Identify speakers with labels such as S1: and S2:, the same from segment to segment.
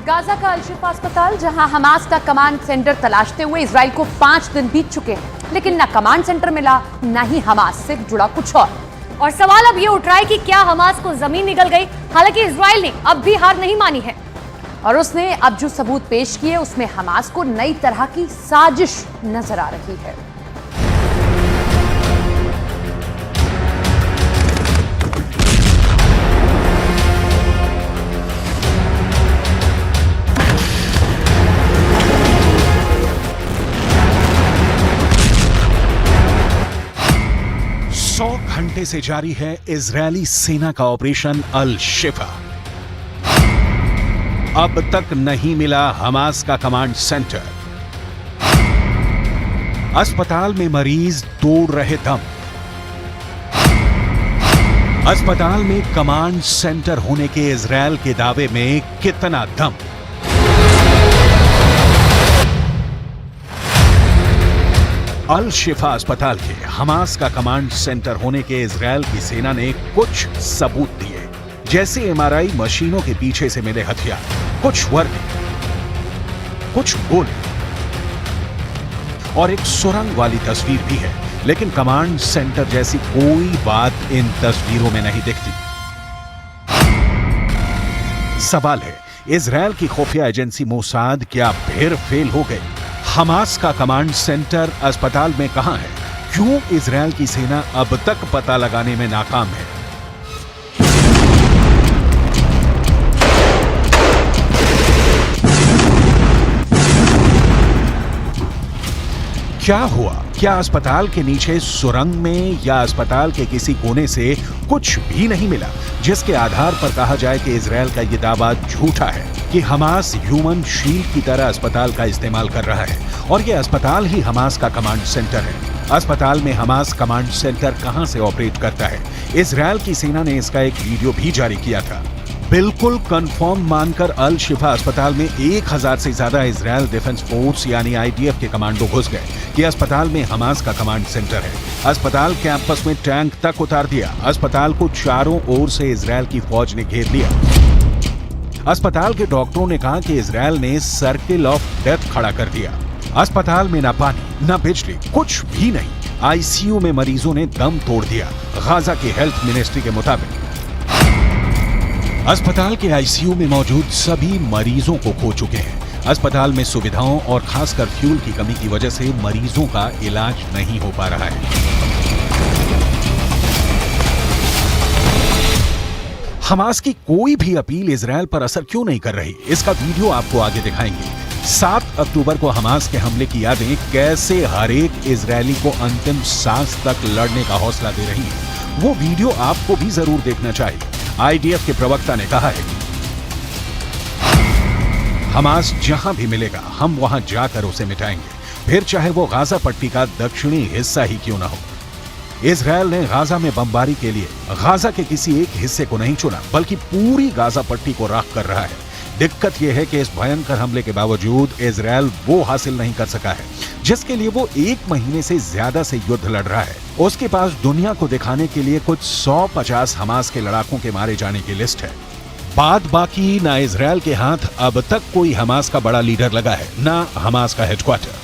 S1: Gaza का अल-शिफा अस्पताल, जहां हमास का कमांड सेंटर तलाशते हुए इजराइल को 5 दिन बीत चुके हैं, लेकिन न कमांड सेंटर मिला, न ही हमास से जुड़ा कुछ
S2: और सवाल अब ये उठ रहा है कि क्या हमास को जमीन निगल गई। हालांकि इजराइल ने अब भी हार नहीं मानी है
S1: और उसने अब जो सबूत पेश किए उसमें हमास को नई तरह की साजिश नजर आ रही है।
S3: घंटे से जारी है इजरायली सेना का ऑपरेशन अल-शिफा। अब तक नहीं मिला हमास का कमांड सेंटर। अस्पताल में मरीज तोड़ रहे दम। अस्पताल में कमांड सेंटर होने के इजरायल के दावे में कितना दम। अल-शिफा अस्पताल के हमास का कमांड सेंटर होने के इजरायल की सेना ने कुछ सबूत दिए, जैसे एमआरआई मशीनों के पीछे से मिले हथियार, कुछ वर्दी, कुछ गोले और एक सुरंग वाली तस्वीर भी है। लेकिन कमांड सेंटर जैसी कोई बात इन तस्वीरों में नहीं दिखती। सवाल है, इजरायल की खुफिया एजेंसी मोसाद क्या फिर फेल हो गई? हमास का कमांड सेंटर अस्पताल में कहां है? क्यों इजरायल की सेना अब तक पता लगाने में नाकाम है? क्या हुआ? क्या अस्पताल के नीचे सुरंग में या अस्पताल के किसी कोने से कुछ भी नहीं मिला, जिसके आधार पर कहा जाए कि इजरायल का यह दावा झूठा है कि हमास ह्यूमन शील्ड की तरह अस्पताल का इस्तेमाल कर रहा है और यह अस्पताल ही हमास का कमांड सेंटर है? अस्पताल में हमास कमांड सेंटर कहां से ऑपरेट करता है? इजरायल की सेना ने इसका एक वीडियो भी जारी किया था। बिल्कुल कंफर्म मानकर अल-शिफा अस्पताल में 1000 से ज्यादा इजरायल डिफेंस फोर्स यानी आईडीएफ के कमांडो घुस गए कि अस्पताल में हमास का कमांड सेंटर है। अस्पताल कैंपस में टैंक तक उतार दिया। अस्पताल को चारों ओर से इजरायल की फौज ने घेर लिया। अस्पताल के डॉक्टरों ने कहा कि इजरायल ने सर्किल ऑफ डेथ खड़ा कर दिया। अस्पताल में न पानी न बिजली, कुछ भी नहीं। आईसीयू में मरीजों ने दम तोड़ दिया। गाजा के हेल्थ मिनिस्ट्री के मुताबिक अस्पताल के आईसीयू में मौजूद सभी मरीजों को खो चुके हैं। अस्पताल में सुविधाओं और खासकर फ्यूल की कमी की वजह से मरीजों का इलाज नहीं हो पा रहा है। हमास की कोई भी अपील इजरायल पर असर क्यों नहीं कर रही? इसका वीडियो आपको आगे दिखाएंगे। 7 अक्टूबर को हमास के हमले की यादें कैसे हर एक इजरायली को अंतिम सांस तक लड़ने का हौसला दे रही है, वो वीडियो आपको भी जरूर देखना चाहिए। आईडीएफ के प्रवक्ता ने कहा है, हमास जहां भी मिलेगा हम वहां जाकर उसे मिटाएंगे, फिर चाहे वो गाजा पट्टी का दक्षिणी हिस्सा ही क्यों ना हो। इजरायल ने गाजा में बमबारी के लिए गाजा के किसी एक हिस्से को नहीं चुना, बल्कि पूरी गाजा पट्टी को राख कर रहा है। दिक्कत यह है कि इस भयंकर हमले के बावजूद इजरायल वो हासिल नहीं कर सका है जिसके लिए वो 1 महीने से ज्यादा से युद्ध लड़ रहा है। उसके पास दुनिया को दिखाने के लिए कुछ 150 हमास के लड़ाकों के मारे जाने की लिस्ट है। बाद बाकी ना इजरायल के हाथ अब तक कोई हमास का बड़ा लीडर लगा है, ना हमास का हेडक्वार्टर।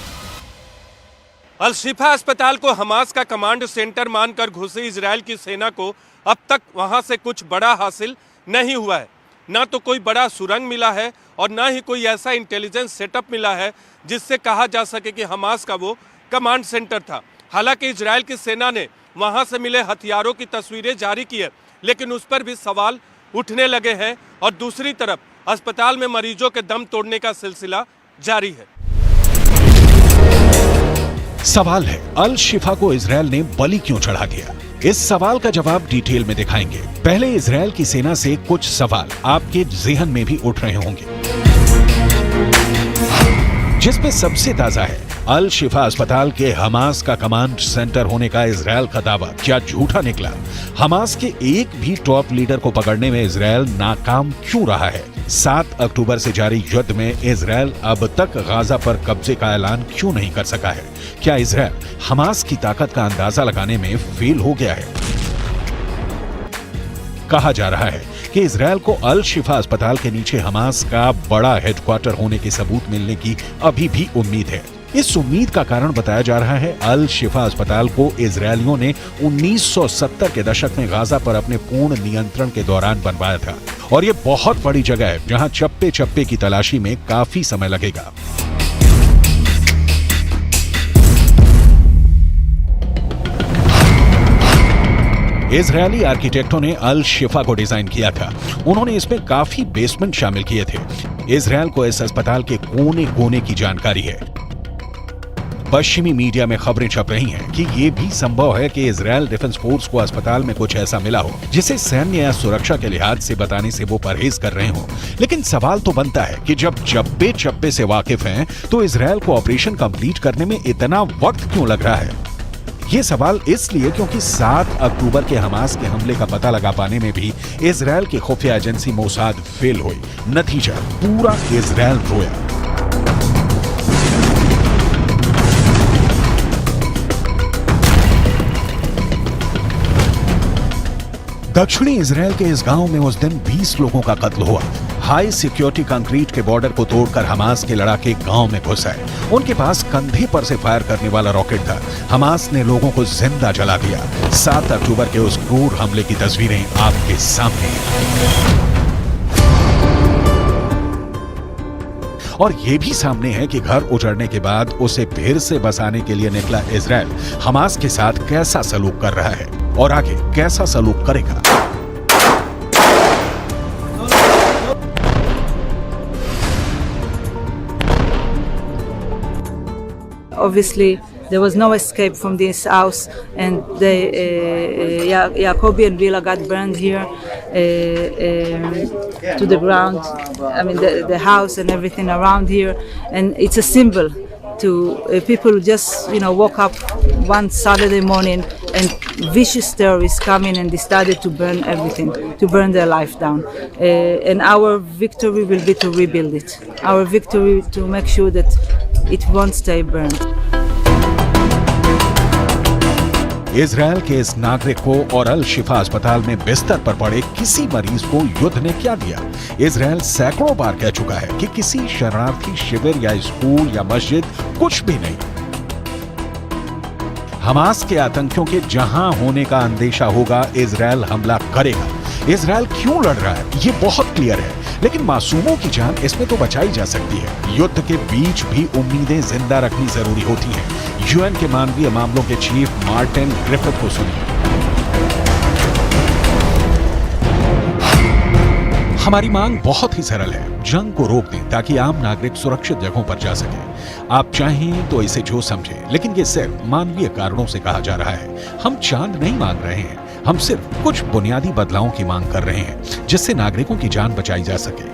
S4: अल-शिफा अस्पताल को हमास का कमांड सेंटर मानकर घुसी इजरायल की सेना को अब तक वहां से कुछ बड़ा हासिल नहीं हुआ है। ना तो कोई बड़ा सुरंग मिला है और ना ही कोई ऐसा इंटेलिजेंस सेटअप मिला है जिससे कहा जा सके कि हमास का वो कमांड सेंटर था। हालांकि इजरायल की सेना ने वहां से मिले हथियारों की तस्वीरें जारी की है, लेकिन उस पर भी सवाल उठने लगे हैं और दूसरी तरफ अस्पताल में मरीजों के दम तोड़ने का सिलसिला जारी है।
S3: सवाल है, अल-शिफा को इजरायल ने बलि क्यों चढ़ा दिया? इस सवाल का जवाब डिटेल में दिखाएंगे। पहले इजरायल की सेना से कुछ सवाल आपके ज़हन में भी उठ रहे होंगे, जिसमें सबसे ताजा है अल-शिफा अस्पताल के हमास का कमांड सेंटर होने का इजरायल का दावा क्या झूठा निकला? हमास के एक भी टॉप लीडर को पकड़ने में इजरायल नाकाम क्यों रहा है? 7 अक्टूबर से जारी युद्ध में इजरायल अब तक गाजा पर कब्जे का ऐलान क्यों नहीं कर सका है? क्या इजरायल हमास की ताकत का अंदाजा लगाने में फेल हो गया है? कहा जा रहा है कि इजरायल को अल शिफा अस्पताल के नीचे हमास का बड़ा हेडक्वार्टर होने के सबूत मिलने की अभी भी उम्मीद है। इस उम्मीद का कारण बताया जा रहा है अल शिफा अस्पताल को इजरायलियों ने 1970 के दशक में गाजा पर अपने पूर्ण नियंत्रण के दौरान बनवाया था और ये बहुत बड़ी जगह है जहां चप्पे चप्पे की तलाशी में काफी समय लगेगा। इजरायली आर्किटेक्टों ने अल शिफा को डिजाइन किया था। उन्होंने इसमें काफी बेसमेंट शामिल किए थे। इजरायल को इस अस्पताल के कोने कोने की जानकारी है। पश्चिमी मीडिया में खबरें छप रही हैं कि ये भी संभव है कि इजरायल डिफेंस फोर्स को अस्पताल में कुछ ऐसा मिला हो जिसे सैन्य या सुरक्षा के लिहाज से बताने से वो परहेज कर रहे हो। लेकिन सवाल तो बनता है कि जब चप्पे चप्पे से वाकिफ हैं तो इजरायल को ऑपरेशन कंप्लीट करने में इतना वक्त क्यों लग रहा है? ये सवाल इसलिए क्योंकि 7 अक्टूबर के हमास के हमले का पता लगा पाने में भी इजरायल की खुफिया एजेंसी मोसाद फेल हुई। नतीजा, पूरा इजरायल रोया। दक्षिणी इजरायल के इस गांव में उस दिन 20 लोगों का कत्ल हुआ। हाई सिक्योरिटी कंक्रीट के बॉर्डर को तोड़कर हमास के लड़ाके गांव में घुस आए। उनके पास कंधे पर से फायर करने वाला रॉकेट था। हमास ने लोगों को जिंदा जला दिया। 7 अक्टूबर के उस क्रूर हमले की तस्वीरें आपके सामने हैं। और ये भी सामने है कि घर उजड़ने के बाद उसे फिर से बसाने के लिए निकला इजरायल हमास के साथ कैसा सलूक कर रहा है और आगे कैसा सलूक करेगा।
S5: Obviously, there was no escape from this house, and Jacobi and Villa got burned here to the ground. I mean, the house and everything around here, and it's a symbol to people who just woke up one Saturday morning and vicious terrorists come in and decided to burn everything, to burn their life down. And our victory will be to rebuild it. Our victory to make sure that it won't stay burned.
S3: Israel के इस नागरिक को और अल शिफा अस्पताल में बिस्तर पर पड़े किसी मरीज को युद्ध ने क्या दिया? इजरायल सैकड़ों बार कह चुका है कि किसी शरणार्थी शिविर या स्कूल या मस्जिद कुछ भी नहीं। हमास के आतंकियों के जहां होने का अंदेशा होगा इजरायल हमला करेगा। इजरायल क्यों लड़ रहा है ये बहुत क्लियर है, लेकिन मासूमों की जान इसमें तो बचाई जा सकती है। युद्ध के बीच भी उम्मीदें जिंदा रखनी जरूरी होती हैं। यूएन के मानवीय मामलों के चीफ मार्टिन ग्रिफिथ को सुनिए। हमारी मांग बहुत ही सरल है, जंग को रोक दें ताकि आम नागरिक सुरक्षित जगहों पर जा सके। आप चाहें तो इसे जो समझें, लेकिन ये सिर्फ मानवीय कारणों से कहा जा रहा है। हम चांद नहीं मांग रहे हैं, हम सिर्फ कुछ बुनियादी बदलावों की मांग कर रहे हैं जिससे नागरिकों की जान बचाई जा सके।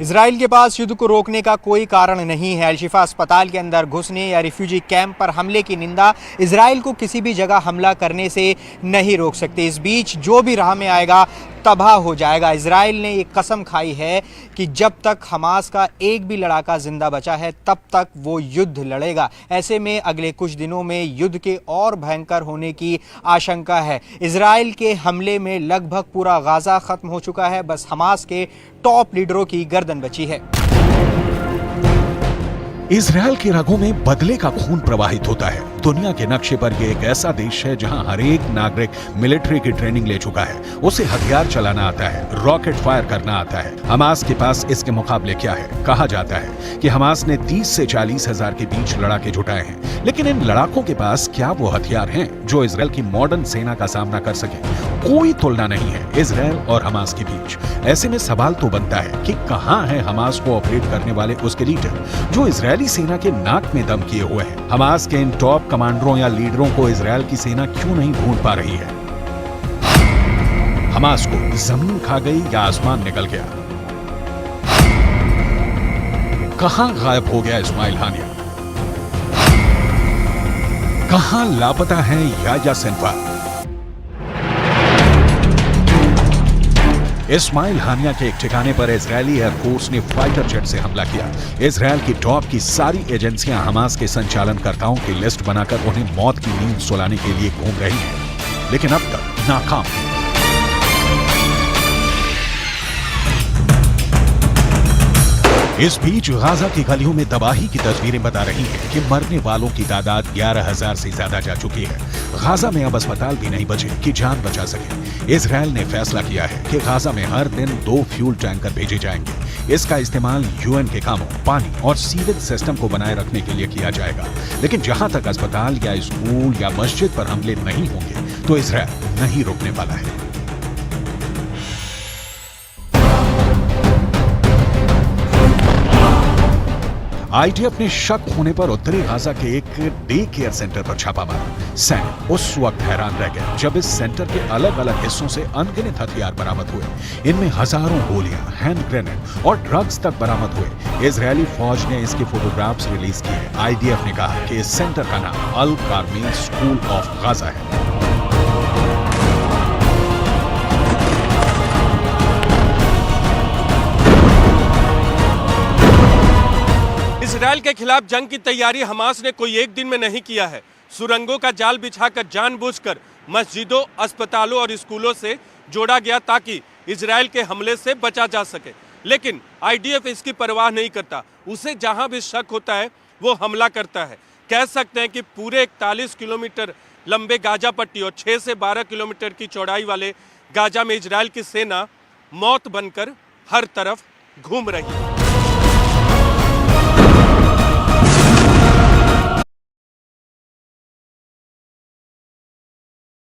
S6: इजराइल के पास युद्ध को रोकने का कोई कारण नहीं है। अल शिफा अस्पताल के अंदर घुसने या रिफ्यूजी कैंप पर हमले की निंदा इजराइल को किसी भी जगह हमला करने से नहीं रोक सकते। इस बीच जो भी राह में आएगा तबाह हो जाएगा। इजराइल ने एक कसम खाई है कि जब तक हमास का एक भी लड़ाका जिंदा बचा है तब तक वो युद्ध लड़ेगा। ऐसे में अगले कुछ दिनों में युद्ध के और भयंकर होने की आशंका है। इजराइल के हमले में लगभग पूरा गाजा खत्म हो चुका है, बस हमास के टॉप लीडरों की गर्दन बची है।
S3: इजरायल की रगों में बदले का खून प्रवाहित होता है। दुनिया के नक्शे पर यह एक ऐसा देश है जहां हर एक नागरिक मिलिट्री की ट्रेनिंग ले चुका है। उसे हथियार चलाना आता है, रॉकेट फायर करना आता है। हमास के पास इसके मुकाबले क्या है? कहा जाता है कि हमास ने 30 से 40 हजार के बीच लड़ाके जुटाए हैं, लेकिन इन लड़ाकों के पास क्या वो हथियार हैं जो इजरायल की मॉडर्न सेना का सामना कर सके? कोई तुलना नहीं है इजरायल और हमास के बीच। ऐसे में सवाल तो बनता है कि कहां है हमास को ऑपरेट करने वाले उसके लीडर जो इजरायली सेना के नाक में दम किए हुए हैं? हमास के इन टॉप कमांडरों या लीडरों को इजरायल की सेना क्यों नहीं ढूंढ पा रही है? हमास को जमीन खा गई या आसमान निकल गया? कहां गायब हो गया इस्माइल हानिया? कहां लापता है याह्या सिनवार? इस्माइल हानिया के एक ठिकाने पर इजरायली एयरफोर्स ने फाइटर जेट से हमला किया। इजरायल की टॉप की सारी एजेंसियां हमास के संचालनकर्ताओं की लिस्ट बनाकर उन्हें मौत की नींद सुलाने के लिए घूम रही हैं, लेकिन अब तक नाकाम है। इस बीच गाजा की गलियों में तबाही की तस्वीरें बता रही हैं कि मरने वालों की तादाद 11,000 से ज्यादा जा चुकी है। गाजा में अब अस्पताल भी नहीं बचे कि जान बचा सके। इजराइल ने फैसला किया है कि गाजा में हर दिन 2 फ्यूल टैंकर भेजे जाएंगे। इसका इस्तेमाल यूएन के कामों, पानी और सीवेज सिस्टम को बनाए रखने के लिए किया जाएगा। लेकिन जहां तक अस्पताल या स्कूल या मस्जिद पर हमले नहीं होंगे तो इजराइल नहीं रुकने वाला है। आईडीएफ ने शक होने पर उत्तरी गाजा के एक डे केयर सेंटर पर छापा मारा। सैनिक उस वक्त हैरान रह गए जब इस सेंटर के अलग अलग हिस्सों से अनगिनत हथियार बरामद हुए। इनमें हजारों गोलियां, हैंड ग्रेनेड और ड्रग्स तक बरामद हुए। इजरायली फौज ने इसके फोटोग्राफ्स रिलीज किए। आईडीएफ ने कहा कि इस सेंटर का नाम अल कार्मेल स्कूल ऑफ गाजा है।
S4: इजराइल के खिलाफ जंग की तैयारी हमास ने कोई एक दिन में नहीं किया है। सुरंगों का जाल बिछाकर जानबूझकर मस्जिदों, अस्पतालों और स्कूलों से जोड़ा गया ताकि इजराइल के हमले से बचा जा सके। लेकिन आईडीएफ इसकी परवाह नहीं करता। उसे जहां भी शक होता है वो हमला करता है। कह सकते हैं कि पूरे 41 किलोमीटर लंबे गाजा पट्टी और 6 से 12 किलोमीटर की चौड़ाई वाले गाजा में इजराइल की सेना मौत बनकर हर तरफ घूम रही है।